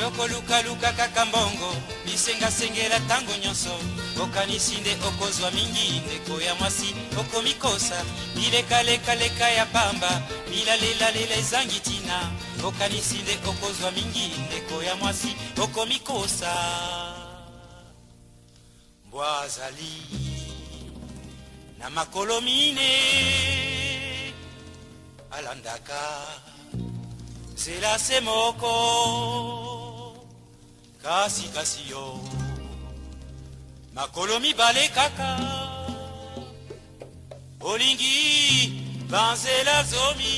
Yoko luka luka kakambongo bisenga sengela tango nyonso okanisinde okozwa mingi ndeko ya mwasi okomikosa bileka leka leka ya pamba bilalela lela ezangi tina okanisinde okozwa mingi ndeko ya mwasi okomikosa mbwazali na makolo mine alandaka zela se moko kasi kasi yo makolo mibale kaka olingi banzela zomi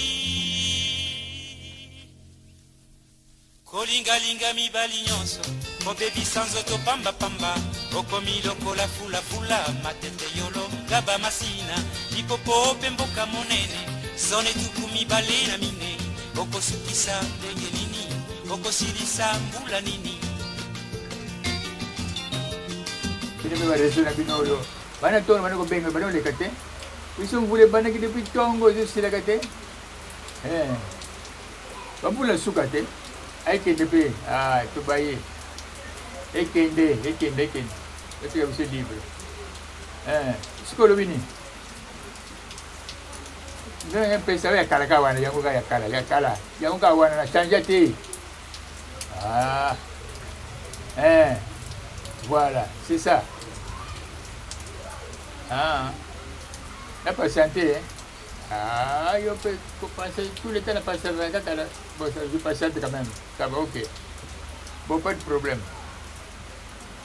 kolingalinga mibali nyonso kobebisa nzoto pambapamba okomi lokola fulafula matete yolo gaba masina lipopo pe mboka monene zone tuku mibale na mine okosukisa ndenge nini okosilisa mbula nini Ini bareso na binolo. Bana tono bana ko benga bana lekate. Isong bule bana kide pitongo jo sila kate. Babula sukate. Ai kende pe. To baye. Ekende. Esse é o seu livro. Escolho bini. Não é pensar é cara kawana, yang bukan ya kala, ya kala. Yang kawana na chanjati. Voilà, c'est ça. La patienter, hein. Je peux passer tout le temps à passer 24 heures. Bon, je patiente quand même. Ça va, ok. Bon, pas de problème.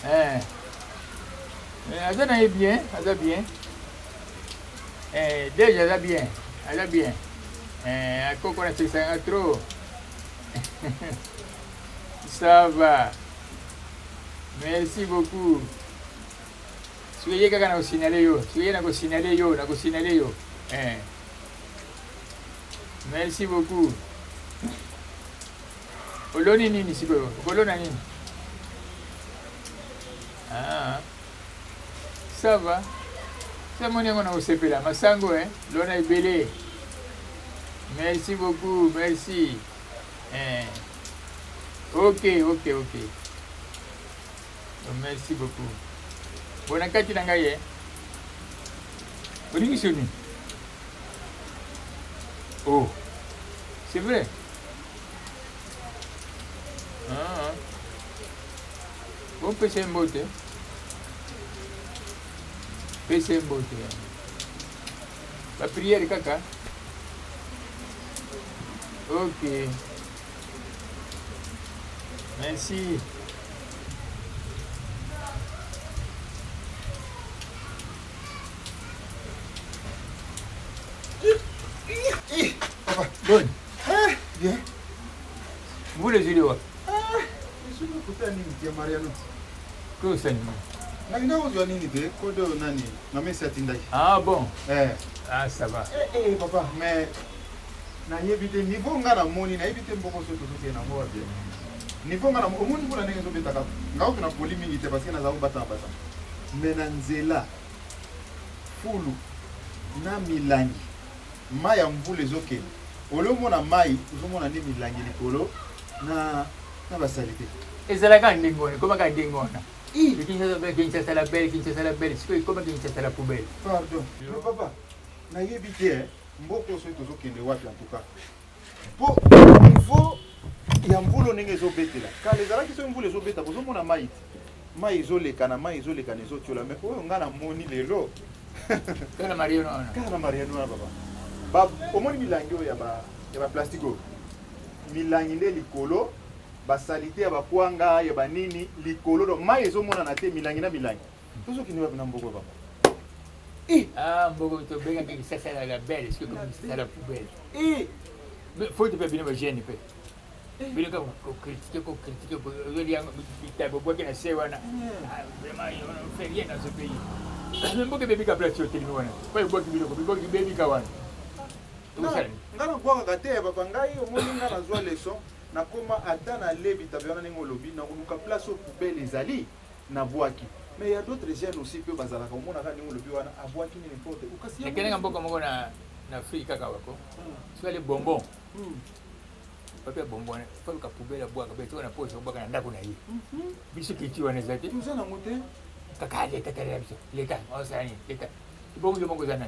Elle est bien, elle est bien. Déjà, elle est bien. À quoi on a fait ça trop? Ça va. Merci beaucoup. Soyez kaka na kusinale yo. Soyez na kusinale yo. Merci beaucoup. Oloni nini siko? Olona nini? Ça va. Ça mon yango na osepela masango lona ibele. Merci beaucoup, merci. OK. Merci beaucoup. Bona kati na ngai Olingi soni. Oh. C'est vrai. Bon pese mbote. La prière kaka. OK. Merci. Papa, bonne. Bien. Vous les idiots. Je suis écouté nini Mariano. Que ça nini? Na nina ozwa nini te kodo nani na mesi atindaki. Bon. Ça va. Papa, mais na yebite niveau ngana moni na yebite mboko soto sote na mwa bien. Niveau ngana omoni kuna ndenge zo betaka. Ngao tuna poli mingi te parce que na za bata. Mais na nzela fulu na milangi. Maya mbule zoke. Olomona mai uzomona ni milangi likolo na basalite. Ezalaka ndingone, koma ka ndingona. Kinshasa la belle, c'est comment Kinshasa la poubelle. Pardon. Non papa. Na yebite mboko soto zokende wapi en tout cas. Po niveau ya mbulo ndenge zo betela. Kale ezalaki so mbule zo beta bozomona mai. Mai izoleka na ezotiola mais oyo ngana moni lelo. Kana Mariano baba. Ba omoni milangi oyo ya ba plastiko. Milangi nde likolo basalite ya bakwanga ya banini likolo do mai ezomona na te milangi na milangi. Tozo kini wapi na mboko baba. Mboko to benga Kinshasa la belle, c'est comme Kinshasa la poubelle. Mais faut te faire bien gêne pe. Bien comme critiquer beaucoup na sewana. Vraiment on fait rien dans ce pays. Même beaucoup bébé ka place au téléphone. Pas beaucoup bébé ka wana. Ngana kwa kate papa ngai omoni ngana zwa leçon na koma ata na lebi tabiana ningo lobi na kuluka place au poubelle ezali na boaki. Mais il y a d'autres jeunes aussi que bazalaka omona ka ningo lobi wana aboaki ni n'importe ukasi. Kenenga mboko moko na Afrika kaka wako. Soit les bonbons. papier bonbon faut ka poubelle boire ka beto na poche boka na ndako na ye biso kiti wana zati Tout ça na moté. kaka leta kale biso leta osani leta bongo bongo zana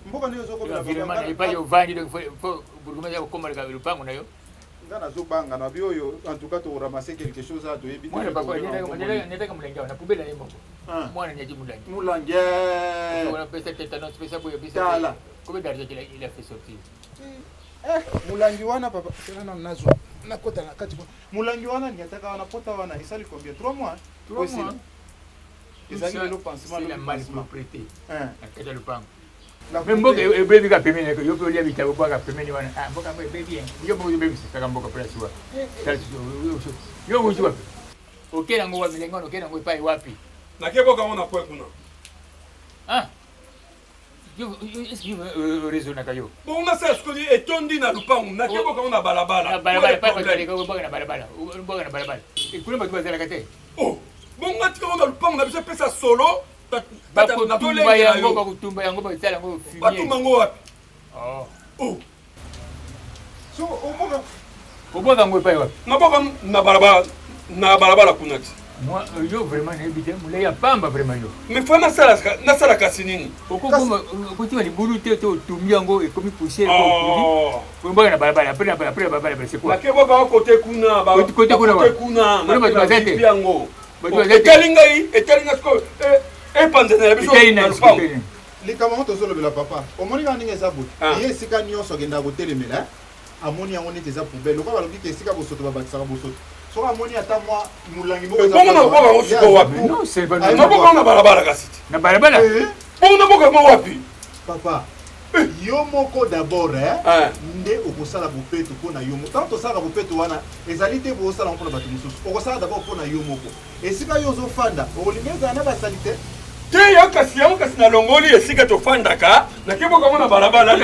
Mboka nyo zoko bila vraiment il pas yo vandi donc faut burguma ya komara ka lupango na yo ngana zo banga na bio en tout cas to ramasser quelque chose à to yebi. Moi papa nenda mulangia na poubelle na mbongo mwana nyaji mulangia Mulangia. on appelle ça tétanos pesa pour yebisa Tala. combien d'argent il a fait sortir Mulangi wana papa sana nazo nakota na kati mulangi wana ni ataka wana pota wana isali combien 3 mois 3 mois Ezali le pansement la malpropreté akata lupango La mais mboka ebebi ka pemene ko yopo lia bitabo kwa ka pemene wana mboka mbo ebebi yopo yo bebi saka mboka place wa yo wuji wapi okela ngo wapi lengo okela ngo pai wapi nakeboka ona kwa kuna yo est-ce que réseau na kayo bon na sasa skoli etondi na lupangu nakeboka ona balabala balabala pa kwa ko mboka na balabala ikule mtu bazala kate oh bon ngatika ona lupangu na biso pesa solo bakutumba yango batala yango fumier batumba ngo wapi oh so oboka oboka ngo pai wapi naboka na balabala kuna ti moi yo vraiment n'habite mulai ya pamba vraiment yo mais faut na sala kasi nini okokoma kotiwa libulu te to tumbi yango ekomi poussière ko mboka na balabala après balabala c'est quoi nakeboka kote kuna kote kuna na bazate yango bato bazate etalinga sko epanzana biso na lupangu likama to solo bela papa omoni ka ninga za bout ye sika nyonso genda ko telemela amoni yango nete za poubelle ko balobi ke sika bosoto babatisaka bosoto so amoni ata mwa mulangi moko za bongo na boka siko wapi non c'est pas na boka na balabala kasi na balabala bongo na boka mo wapi papa yo moko d'abord nde okosala bopeto mpona yo moko tant tosala bopeto wana ezali te bosala mpona bato mosusu okosala d'abord mpona yo moko esika yo ozofanda okolinga ezala na basali te te yo kasi na longoli esika tofandaka nakeboka mo na balabala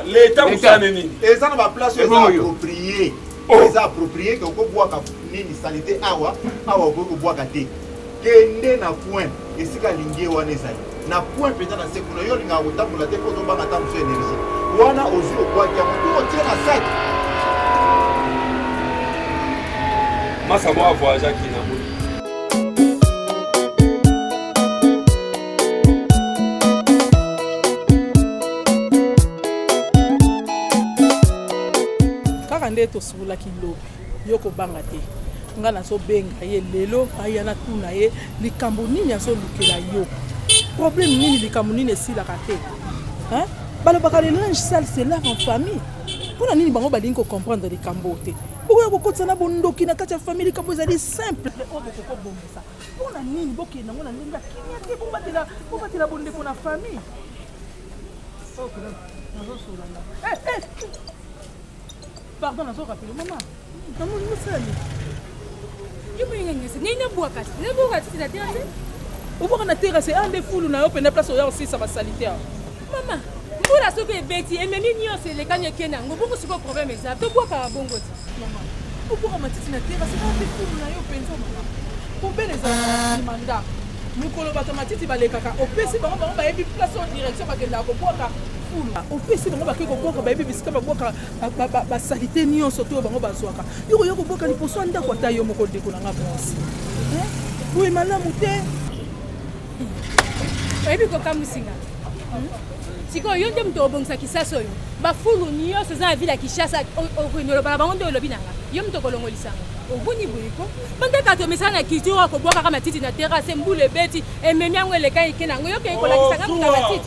leta mosane nini eza na baplace eza approprié eza approprié ke okobwaka nini salite awa okoki kobwaka te kende na point esika lingie wana ezali na point mpenza na se kuna yo olingaka kotambola te mpo tobanga ta mosu énergie wana ozwi obwaki yango to otie na saki masa mo avoyageaki na moi kaka nde tosololaki lobi yo kobanga te nga nazobenga ye lelo aya na tuna ye likambo nini azolukela yo problème nini likambo nini esilaka te balobaka le linge sale se lave en famille mpona nini bango balingi kocomprendre likambo te bokoya kokotisa na bondoki na kati ya famille likambo ezali simple oyo bokokobongisa mpona nini bokenda ngo na ndenge ya kimia te bobatela bondeko na famille nazosolanga pardon nazorapele mama namoni mosali oboka na terrasse ande fulu na yo pene place oya osisa basalite awa mama mbula soki ebeti ememi nyonso elekani ekende yango bongo sikoyo problème eza tobwakaka bongo ti mama oboka matiti na terrasse ande fulu na yo mpenza mama pobele ezala nsima ndako mokolo bato matiti balekaka opesi bango bayebi place oyo direction bakendaka kobwaka fulu opesi bango bakei kobwaka bayebi bisika babwaka basalite nyonso to oyo bango bazwaka yokoya kobwaka liposo ya ndako ata yo moko ndeko nanga mwasi boye malamu te oyebi kokamusinga sikoyo yo nde moto obongisa kisasa oyo bafulu nyonso eza na ville ya kishasa oloba bango nde olobi nanga yo moto okolongolisanga obuni boyeko bandeka tomesala na culture akobwaka kaka matiti na terrasse mbula ebeti ememi yango eleka eke nango yoke kolakisanga muka matiti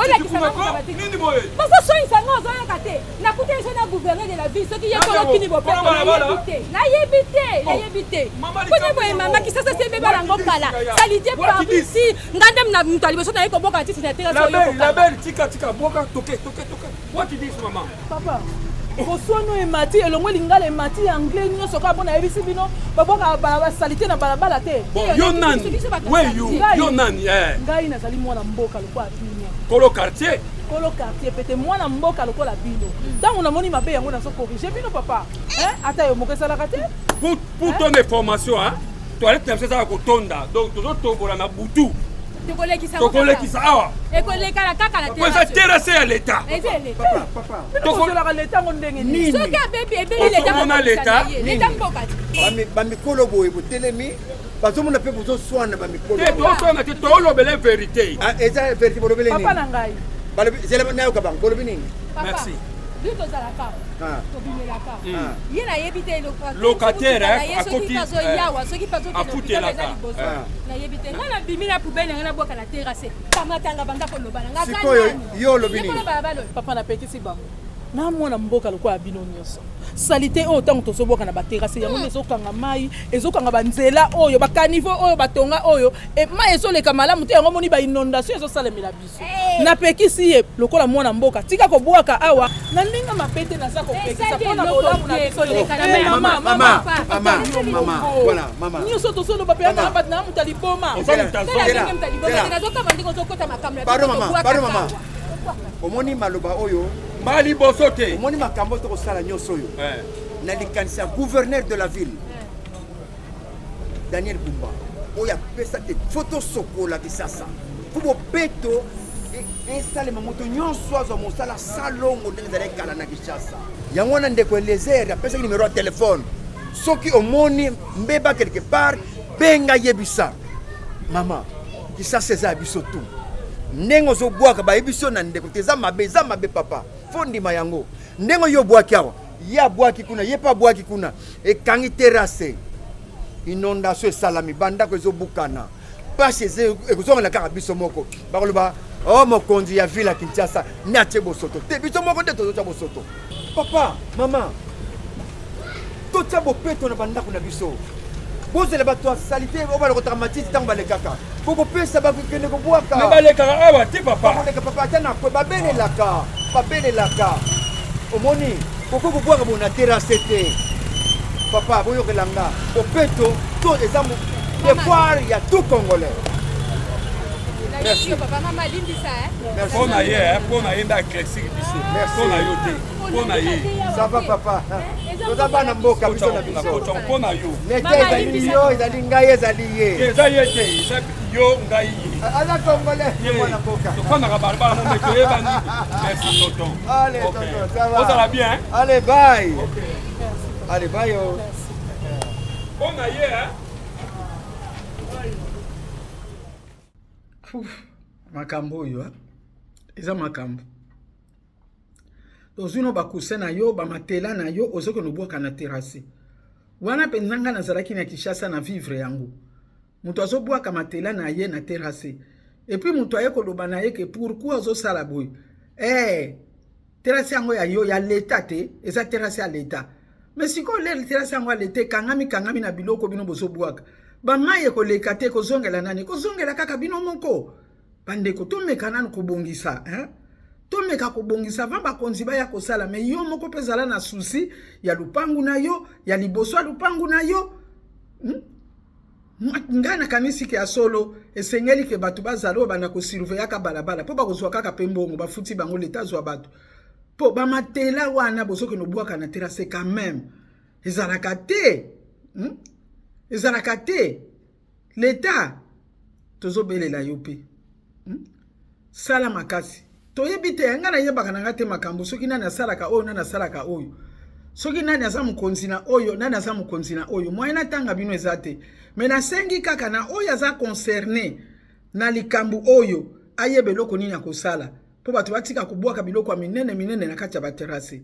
olakisanga muka matiti bazosoyisanga ozoyoka te nakuta eso na gouverneur de la ville soki ye kolokini bopeto nayebi te kone boye mama kisasa se ebeba nango kala salite par ici ngande moto aliboso naye kobwaka matiti na terrasse label tika boka toke what it is mama papa boswano emati elongo lingala emati anglais nyonso kaka mpona yebisi bino babwaka basalite na balabala te yo nani yo nani ngai nazali mwana mboka lokola bino kolo quartier pete mwana mboka lokola bino ntango namoni mabe yango nazokorige bino papa ata yo moko esalaka te pour ton information toilette na biso ezalaka kotonda donc tozotombola na butu tokolekisa awa ekolekala kaka na po eza terrasse ya leta tokozolaka leta ngo ndenge nini soki abebi ebeli leta mboka bamikolo boye botelemi bazomona mpe bozoswana bamikolo te toswana te tolobele verité eza verité bolobele nini papa na ngai nayoka bango bolobi nini merci tozalaka tobimelaka ye nayebi te locataire soki bazoyawa soki afutelaka nayebi te nga nabimi na poubele nanga nabwaka na terrasse kamatanga banda koloba nanga sikoyo yo olobi nini papa napekisi bango namona mboka lokola bino nyonso salite oyo ntango tozoboka na baterase yango nde ezokanga mai ezokanga banzela oyo bakanivo oyo batonga oyo mai ezoleka malamu te yango moni bainondation ezosalemela biso napekisi ye lokola mwana mboka tika kobwaka awa na ndenge mapete naza kopekisa mpona kolamu na biso nyonso tozoloba mpe anga bato na muta liboma omoni maloba oyo mali boso te omoni makambo tokosala nyonso oyo na likanisi ya gouverneur de la ville Daniel Bumba oyo apesa te foto sokola kisasa po bopeto esalema moto nyonso azwa mosala salongo ndenge ezali ekala na Kinshasa yango wana ndeko Eliezer apesaki nimero ya telefone soki omoni mbeba quelque part benga yebisa mama Kinshasa eza ya biso tu ndenge ozobwaka bayebiso na ndeko te eza mabe papa fo ndima yango ndenge yo bwaki awa ye abwaki kuna ye mpe abwaki kuna ekangi terrasse inondation esalami bandako ezobukana pasi ekozongela kaka biso moko bakoloba o mokonzi ya ville ya Kinshasa nde atie bosoto te biso moko nde tozotya bosoto papa mama totya bopeto na bandako na biso bozela bato ya salite oyo balokotaka matiti ntango balekaka bokopesa bakokende kobwaka me balekaka awa te papa bakoleka papa ata na kwe babelelaka omoni koko kobwaka bona terrasse te papa boyokelanga bopeto to eza devoir ya tout congolais mpona ye mpona ye nde aclaircir biso mpona yo te mpona ye ça va papa toza bana mboka biso na biso mpona yo lete ezali yo ezali ngai ezali ye eza ye te eza yo ngai ye aza congolais ye mwana mboka tofandaka balabala mo me toyebani merci tonton allez tonton ça va ozala bien allez bye allez bye yo mpona ye makambo oyo eza makambo tozwino bakuse na yo bamatela na yo ozoki nobwaka na terrasse wana mpenza nga nazalaki na Kinshasa na vivre yango moto azobwaka matela na ye na terrasse epuis moto aye koloba na ye ke pourquoi azosala boye terrasse yango ya yo ya leta te eza terrasse ya leta mais sikoyo lelo terrasse yango ya leta ekangami na biloko bino bozobwaka bamai ekoleka te kozongela nani kozongela kaka bino moko bandeko tomeka nani kobongisa tomeka kobongisa va bakonzi baya kosala me yo moko mpe ezala na susi ya lupangu na yo ya liboso ya lupangu na yo ngai nakanisi ke ya solo esengeli ke bato bazala oyo banda kosurveyaka balabala mpo bakozwa kaka mpe mbongo bafuti bango leta azwa bato mpo bamatela wana bozoki nobwaka na terase quand même ezalaka te leta tozobelela yo mpe sala makasi toyebi te yanga nayebaka na nga te makambo soki nani asalaka oyo nani asalaka oyo soki nani aza mokonzi na oyo nani aza mokonzi na oyo moyen natanga bino eza te me nasengi kaka na oyo aza concerne na likambo oyo ayeba eloko nini akosala mpo bato batika kobwaka biloko ya minene na kati ya baterase